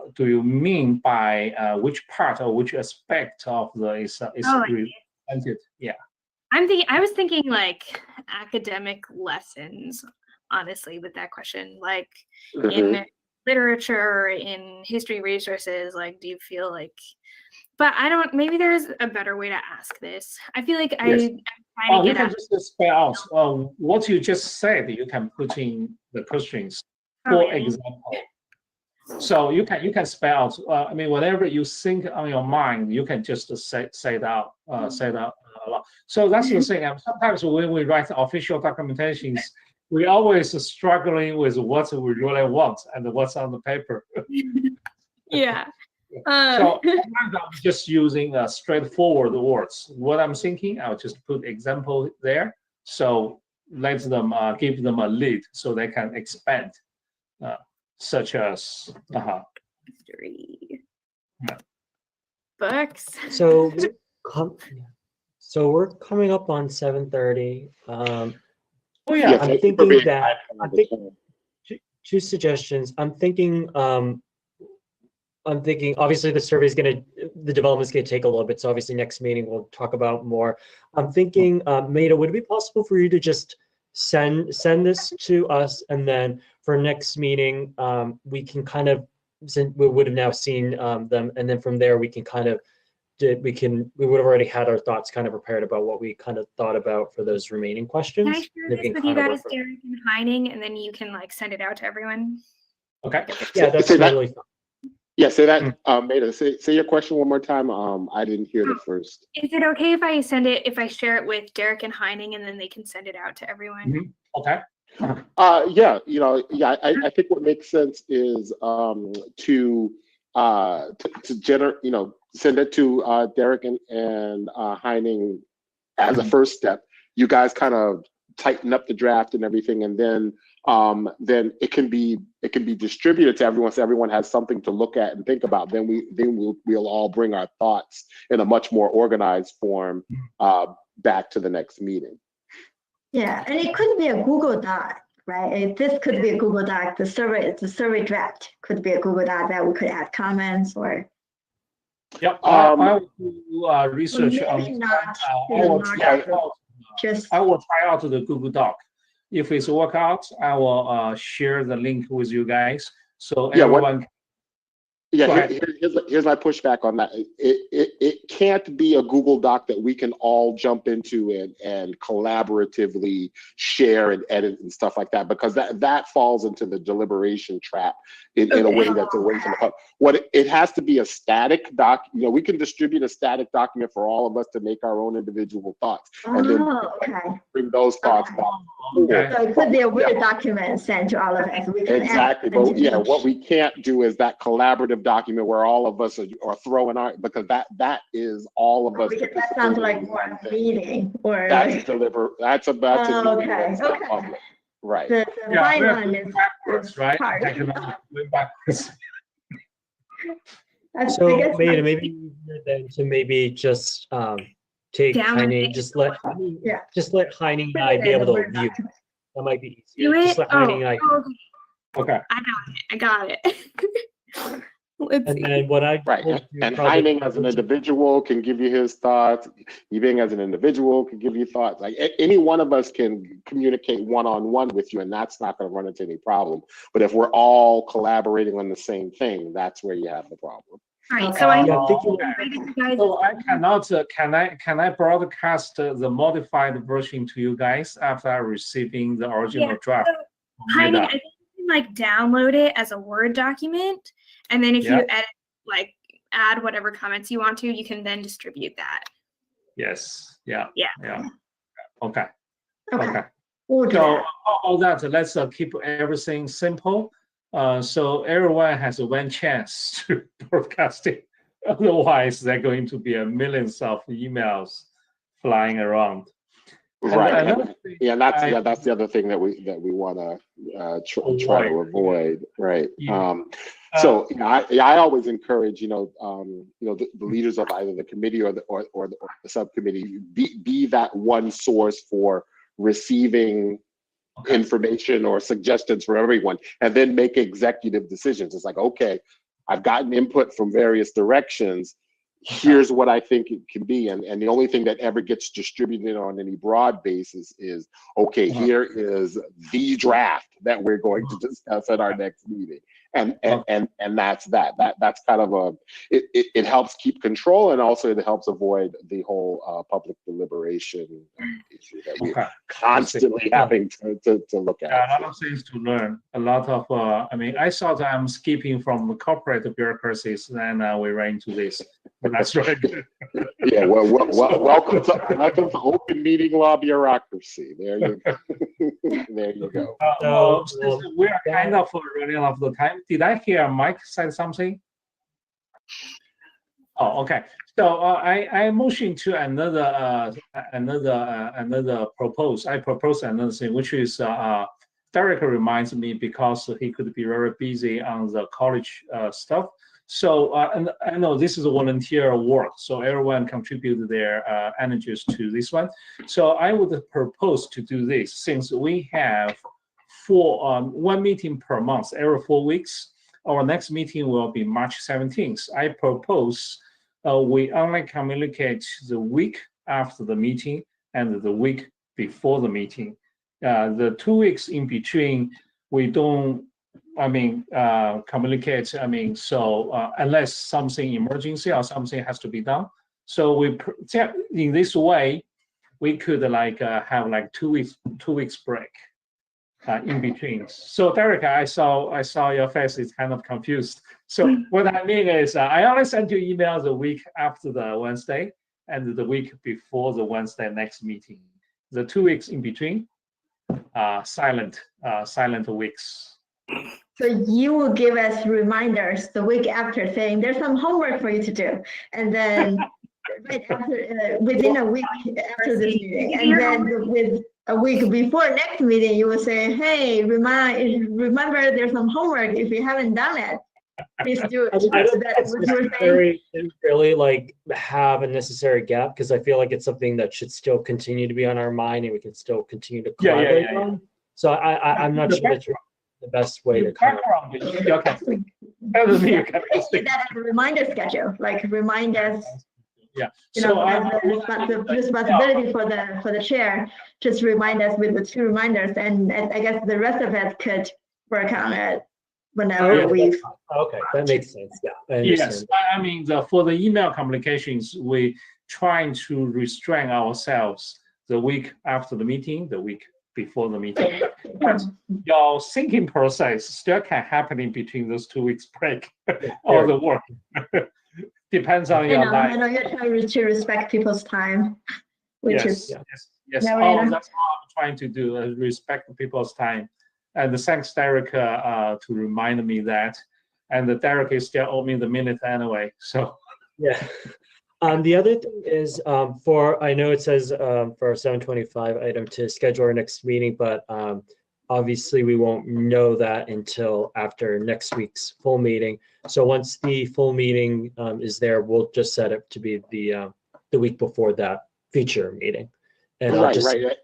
mean by which part or which aspect of the is represented? Yeah. I was thinking like academic lessons, honestly, with that question, like in literature, in history resources, like, do you feel like, but I don't, maybe there's a better way to ask this. I feel like I'm trying to get at. You can just spell out what you just said, you can put in the questions. For example, so you can spell out. I mean, whatever you think on your mind, you can just say it out. Say that a lot. So that's the thing. And sometimes when we write official documentations, we always struggling with what we really want and what's on the paper. Yeah. So sometimes I'm just using straightforward words. What I'm thinking, I'll just put example there. So let them give them a lead so they can expand, such as History. Yeah. Books. So, so we're coming up on 7:30. Oh yeah, Yes, I'm thank you for thinking being that mindful of the time. two suggestions. I'm thinking obviously the development's gonna take a little bit. So obviously next meeting we'll talk about more. I'm thinking, Maida, would it be possible for you to just send this to us, and then for next meeting, we can kind of, since we would have now seen them, and then from there we can kind of we would have already had our thoughts kind of prepared about what we kind of thought about for those remaining questions. Can I share this with you guys, Derek and Heining, and then you can like send it out to everyone? Okay. Yeah, that's Say that- totally fine. Yeah, say that, Maida, say your question one more time. I didn't hear the first. Is it okay if I share it with Derek and Heining, and then they can send it out to everyone? Okay. Yeah, I think what makes sense is to generate, send it to Derek and Heining as a first step. You guys kind of tighten up the draft and everything, and then it can be distributed to everyone, so everyone has something to look at and think about. Then we'll all bring our thoughts in a much more organized form back to the next meeting. Yeah, and it could be a Google Doc, right? This could be a Google Doc. The survey draft could be a Google Doc that we could add comments or. Yep. I will do research on. Maybe not. I will try out the Google Doc. If it's work out, I will share the link with you guys, so everyone. Here's my pushback on that. It can't be a Google Doc that we can all jump into and collaboratively share and edit and stuff like that, because that falls into the deliberation trap in a way that's away from the public. What it has to be a static doc. We can distribute a static document for all of us to make our own individual thoughts, and then bring those thoughts back. Okay. So it could be a Word document sent to all of us. Exactly, but what we can't do is that collaborative document where all of us are throwing our, because that is all of us. That sounds like more a meeting or. That's a okay. Right. The fine line is backwards, right? hard. Backwards. So maybe then to maybe just take Heining, just let Heining and I be able to view. That might be easier. Just let Heining and I. Okay. I got it. And then what I and Heining as an individual can give you his thoughts. Yibing as an individual can give you thoughts. Like any one of us can communicate one-on-one with you, and that's not going to run into any problem. But if we're all collaborating on the same thing, that's where you have the problem. All right, so I cannot. Can I broadcast the modified version to you guys after receiving the original draft? Heining, I think you can download it as a Word document, and then if you edit, add whatever comments you want to, you can then distribute that. Yes. Yeah. Okay. Okay. So all that, let's keep everything simple. So everyone has one chance to broadcast it. Otherwise, there are going to be millions of emails flying around. Right. That's the other thing that we want to try to avoid. Right. So I always encourage the leaders of either the committee or the subcommittee be that one source for receiving information or suggestions for everyone, and then make executive decisions. It's like, okay, I've gotten input from various directions. here's what I think it can be. And the only thing that ever gets distributed on any broad basis is, okay, here is the draft that we're going to discuss at our next meeting. And that's that. That's kind of it helps keep control, and also it helps avoid the whole public deliberation issue that we're constantly having to look at. Yeah, a lot of things to learn. A lot of, I mean, I thought I'm skipping from the corporate bureaucracies, and we ran into this. But that's right. Yeah, well, welcome to open meeting law bureaucracy. There you go. There you go. Since we're kind of running out of the time, did I hear Mike say something? Oh, okay. So I motioned to another propose. I propose another thing, which is Derek reminds me because he could be very busy on the college stuff. So and I know this is a volunteer work, so everyone contribute their energies to this one. So I would propose to do this, since we have one meeting per month every 4 weeks. Our next meeting will be March 17th. I propose we only communicate the week after the meeting and the week before the meeting. The 2 weeks in between, we don't, communicate, so unless something emergency or something has to be done. So in this way, we could have 2 weeks break in between. So Derek, I saw your face is kind of confused. So what I mean is I only send you email the week after the Wednesday and the week before the Wednesday next meeting. The 2 weeks in between, silent weeks. So you will give us reminders the week after, saying there's some homework for you to do, and then right after, within a week after this meeting, and then with a week before next meeting, you will say, "Hey, remember there's some homework. If you haven't done it, please do it." I don't really have a necessary gap, because I feel like it's something that should still continue to be on our mind, and we can still continue to collaborate on. So I'm not sure that's the best way to come up. That as a reminder schedule, remind us. Yeah. So the responsibility for the chair, just remind us with the 2 reminders, and I guess the rest of us could work on it whenever we. Okay, that makes sense. Yeah. I understand. Yes, for the email communications, we trying to restrain ourselves the week after the meeting, the week before the meeting. But your thinking process still can happen in between those 2 weeks break. All the work depends on your life. I know you're trying to respect people's time, which is yes. That's all I'm trying to do, respect people's time. And thanks, Derek, to remind me that. And Derek is still owe me the minute anyway. So yeah. The other thing is I know it says for our 725 item to schedule our next meeting, but obviously we won't know that until after next week's full meeting. So once the full meeting is there, we'll just set it to be the week before that feature meeting. And right.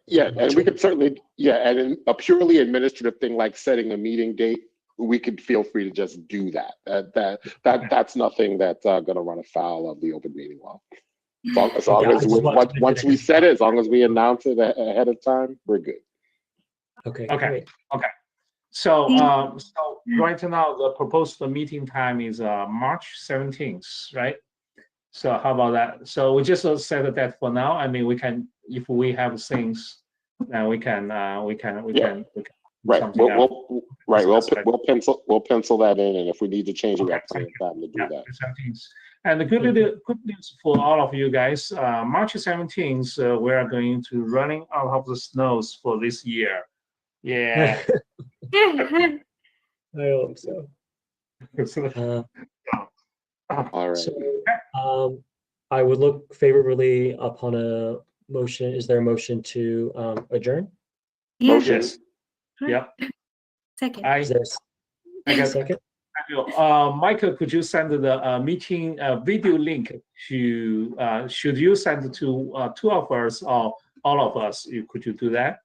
Yeah, and we could certainly, and a purely administrative thing like setting a meeting date, we could feel free to just do that. That's nothing that's going to run afoul of the open meeting law. As long as once we set it, as long as we announce it ahead of time, we're good. Okay. So right now the proposed meeting time is March 17th, right? So how about that? So we just set that for now. We can, if we have things, then we can. Right. We'll pencil that in, and if we need to change it, we have plenty of time to do that. 17th. And the good news for all of you guys, March 17th, we are going to running out of the snows for this year. Yeah. I hope so. All right. So, I would look favorably upon a motion. Is there a motion to adjourn? Yes. Yeah. Second. I guess Second. Michael, could you send the meeting video link to? Should you send it to 2 of us or all of us? Could you do that?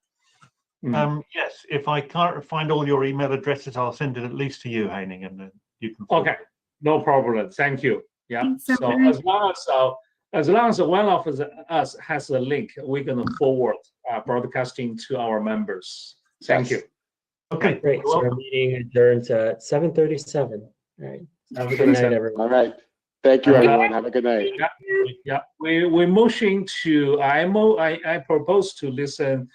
Yes. If I can't find all your email addresses, I'll send it at least to you, Haining, and then you can. Okay. No problem. Thank you. Yeah. Thanks so So much. as long as one of us has a link, we're gonna forward broadcasting to our members. Thank you. Okay. Great. So our meeting adjourns at 7:37. All right. Have a good night, everyone. All right. Thank you, everyone. Have a good night. Yeah. We motion to I propose to listen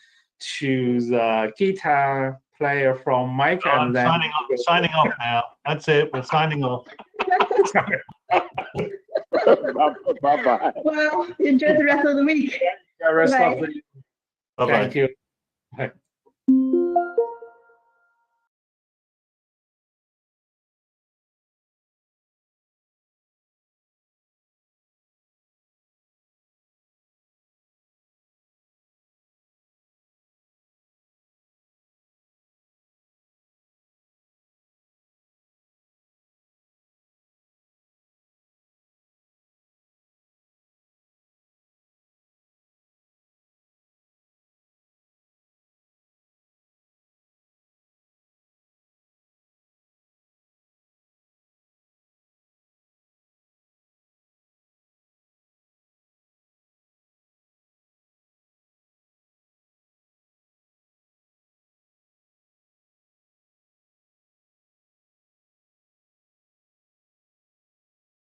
to the guitar player from Mike I'm and then signing off now. That's it. We're signing off. Bye-bye. Well, enjoy the rest of the week. the rest Bye. of the. Bye-bye. Thank you.